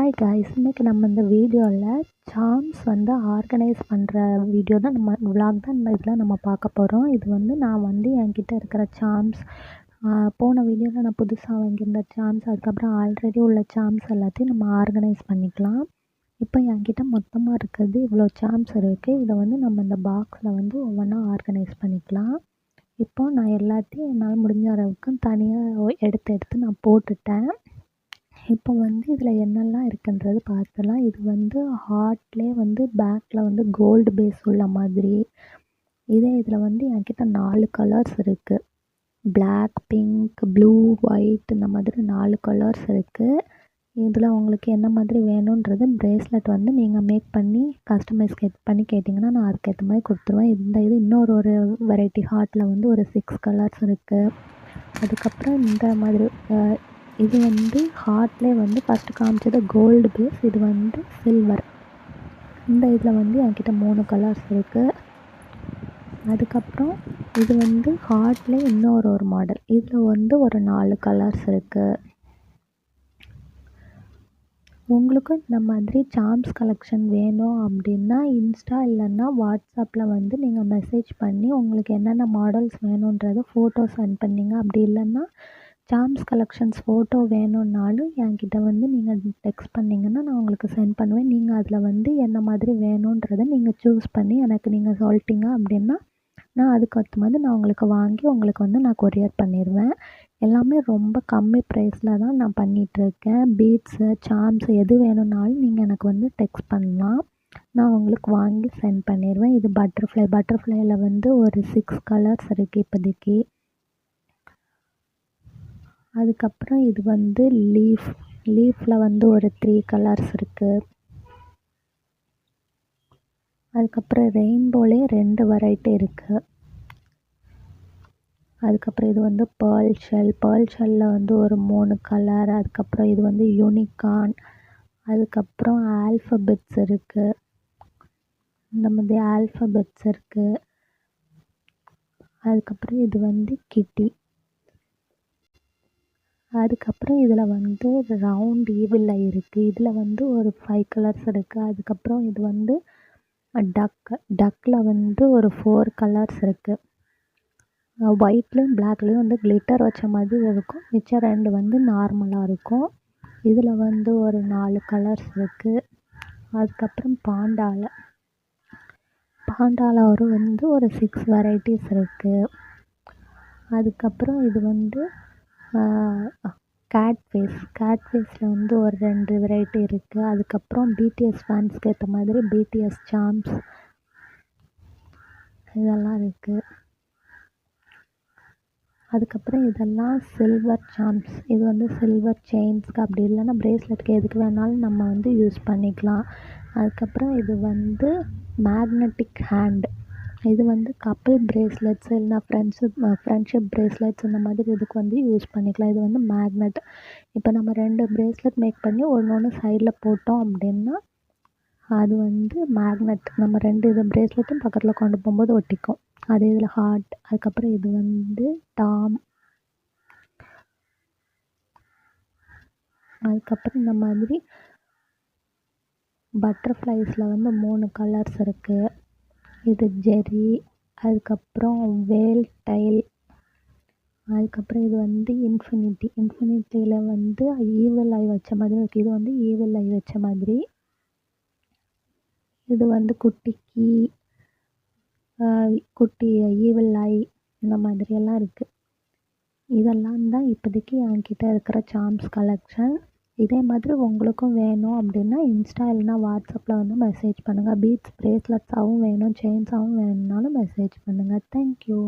Hi guys, இன்னைக்கு நம்ம இந்த வீடியோவில் சார்ம்ஸ் வந்து ஆர்கனைஸ் பண்ணுற வீடியோ தான் விலாக் தான் இதில் நம்ம பார்க்க போகிறோம். இது வந்து நான் வந்து என்கிட்ட இருக்கிற சார்ம்ஸ், போன வீடியோவில் நான் புதுசாக வாங்கியிருந்த சார்ம்ஸ், அதுக்கப்புறம் ஆல்ரெடி உள்ள சார்ம்ஸ் எல்லாத்தையும் நம்ம ஆர்கனைஸ் பண்ணிக்கலாம். இப்போ என்கிட்ட மொத்தமாக இருக்கிறது இவ்வளோ சார்ம்ஸ் இருக்குது. இதை வந்து நம்ம இந்த பாக்ஸில் வந்து ஒவ்வொன்றா ஆர்கனைஸ் பண்ணிக்கலாம். இப்போ நான் எல்லாத்தையும் என்னால் முடிஞ்ச அளவுக்கு தனியாக எடுத்து நான் போட்டுட்டேன். இப்போ வந்து இதில் என்னெல்லாம் இருக்குன்றது பார்த்துலாம். இது வந்து ஹார்ட்லேயே வந்து பேக்கில் வந்து கோல்டு பேஸ் உள்ள மாதிரி. இதில் வந்து என்கிட்ட 4 கலர்ஸ் இருக்குது. பிளாக், பிங்க், ப்ளூ, ஒயிட் இந்த மாதிரி 4 கலர்ஸ் இருக்குது. இதில் உங்களுக்கு என்ன மாதிரி வேணுன்றது ப்ரேஸ்லெட் வந்து நீங்கள் மேக் பண்ணி கஸ்டமைஸ் பண்ணி கேட்டிங்கன்னா நான் அதுக்கேற்ற மாதிரி கொடுத்துருவேன். இது இன்னொரு வெரைட்டி ஹார்ட்டில் வந்து ஒரு 6 கலர்ஸ் இருக்குது. அதுக்கப்புறம் இந்த மாதிரி இது வந்து ஹார்ட்லேயே வந்து ஃபஸ்ட்டு காமிச்சது கோல்டு பேஸ், இது வந்து சில்வர். இந்த இதில் வந்து என்கிட்ட 3 கலர்ஸ் இருக்குது. அதுக்கப்புறம் இது வந்து ஹார்ட்லேயே இன்னொரு மாடல், இதில் வந்து ஒரு 4 கலர்ஸ் இருக்குது. உங்களுக்கு இந்த மாதிரி சார்ம்ஸ் கலெக்ஷன் வேணும் அப்படின்னா இன்ஸ்டா இல்லைன்னா வாட்ஸ்அப்பில் வந்து நீங்கள் மெசேஜ் பண்ணி உங்களுக்கு என்னென்ன மாடல்ஸ் வேணுன்றதை ஃபோட்டோ சென்ட் பண்ணிங்க. அப்படி இல்லைன்னா சார்ம்ஸ் கலெக்ஷன்ஸ் ஃபோட்டோ வேணும்னாலும் என்கிட்ட வந்து நீங்கள் டெக்ஸ்ட் பண்ணிங்கன்னா நான் உங்களுக்கு சென்ட் பண்ணுவேன். நீங்கள் அதில் வந்து என்ன மாதிரி வேணுன்றதை நீங்கள் சூஸ் பண்ணி எனக்கு நீங்கள் சொல்லிட்டீங்க அப்படின்னா நான் அதுக்கேற்ற மாதிரி நான் உங்களுக்கு வாங்கி உங்களுக்கு வந்து நான் கொரியர் பண்ணிடுவேன். எல்லாமே ரொம்ப கம்மி ப்ரைஸில் தான் நான் பண்ணிகிட்ருக்கேன். பீட்ஸு, சார்ம்ஸு எது வேணும்னாலும் நீங்கள் எனக்கு வந்து டெக்ஸ்ட் பண்ணலாம். நான் உங்களுக்கு வாங்கி சென்ட் பண்ணிடுவேன். இது பட்டர்ஃப்ளையில் வந்து ஒரு 6 கலர்ஸ் இருக்குது இப்போதைக்கு. அதுக்கப்புறம் இது வந்து லீஃபில் வந்து ஒரு 3 கலர்ஸ் இருக்குது. அதுக்கப்புறம் ரெயின்போலே 2 வெரைட்டி இருக்குது. அதுக்கப்புறம் இது வந்து பேர்ல் ஷெல்லில் வந்து ஒரு 3 கலர். அதுக்கப்புறம் இது வந்து யூனிகார்ன். அதுக்கப்புறம் ஆல்ஃபபெட்ஸ் இருக்குது. இந்த மாதிரி ஆல்ஃபபெட்ஸ் இருக்குது. அதுக்கப்புறம் இது வந்து கிட்டி. அதுக்கப்புறம் இதில் வந்து ரவுண்ட் ஈவில் ஐ இருக்குது. இதில் வந்து ஒரு 5 கலர்ஸ் இருக்குது. அதுக்கப்புறம் இது வந்து டக்கில் வந்து ஒரு 4 கலர்ஸ் இருக்குது. ஒயிட்லேயும் பிளாக்லேயும் வந்து கிளிட்டர் வச்ச மாதிரி இருக்கும். மிச்சம் 2 வந்து நார்மலாக இருக்கும். இதில் வந்து ஒரு 4 கலர்ஸ் இருக்குது. அதுக்கப்புறம் பாண்டாவில் ஒரு 6 வெரைட்டிஸ் இருக்குது. அதுக்கப்புறம் இது வந்து கேட் ஃபேஸில் வந்து ஒரு 2 வெரைட்டி இருக்குது. அதுக்கப்புறம் பிடிஎஸ் ஃபேன்ஸ்க்கு ஏற்ற மாதிரி பிடிஎஸ் சார்ம்ஸ் இதெல்லாம் இருக்குது. அதுக்கப்புறம் இதெல்லாம் சில்வர் சார்ம்ஸ். இது வந்து சில்வர் செயின்ஸ்க்கு அப்படி இல்லைன்னா ப்ரேஸ்லெட்டுக்கு எதுக்கு வேணாலும் நம்ம வந்து யூஸ் பண்ணிக்கலாம். அதுக்கப்புறம் இது வந்து மேக்னெட்டிக் ஹேண்ட். இது வந்து கப்பிள் ப்ரேஸ்லெட்ஸ் இல்லைனா ஃப்ரெண்ட்ஷிப் ப்ரேஸ்லெட்ஸ் இந்த மாதிரி இதுக்கு வந்து யூஸ் பண்ணிக்கலாம். இது வந்து மேக்னெட். இப்போ நம்ம 2 ப்ரேஸ்லெட் மேக் பண்ணி ஒன்று சைடில் போட்டோம் அப்படின்னா அது வந்து மேக்னெட். நம்ம 2 இது ப்ரேஸ்லெட்டும் பக்கத்தில் கொண்டு போகும்போது ஒட்டிக்கும். அது இதில் ஹார்ட். அதுக்கப்புறம் இது வந்து டாம். அதுக்கப்புறம் இந்த மாதிரி பட்டர்ஃப்ளைஸில் வந்து 3 கலர்ஸ் இருக்குது. இது ஜெரி. அதுக்கப்புறம் வேல் டைல். அதுக்கப்புறம் இது வந்து இன்ஃபினிட்டியில் வந்து ஈவில் ஐ வச்ச மாதிரி இருக்குது. இது வந்து ஈவில் ஐ வச்ச மாதிரி. இது வந்து குட்டி ஈவில் ஐ இந்த மாதிரியெல்லாம் இருக்குது. இதெல்லாம் தான் இப்போதைக்கு என்கிட்ட இருக்கிற சார்ம்ஸ் கலெக்ஷன். இதே மாதிரி உங்களுக்கும் வேணும் அப்படின்னா இன்ஸ்டா இல்லைனா வாட்ஸ்அப்பில் வந்து மெசேஜ் பண்ணுங்கள். பீட்ஸ் ப்ரேஸ்லெட்ஸாகவும் வேணும், செயின்ஸாகவும் வேணும்னாலும் மெசேஜ் பண்ணுங்கள். தேங்க்யூ.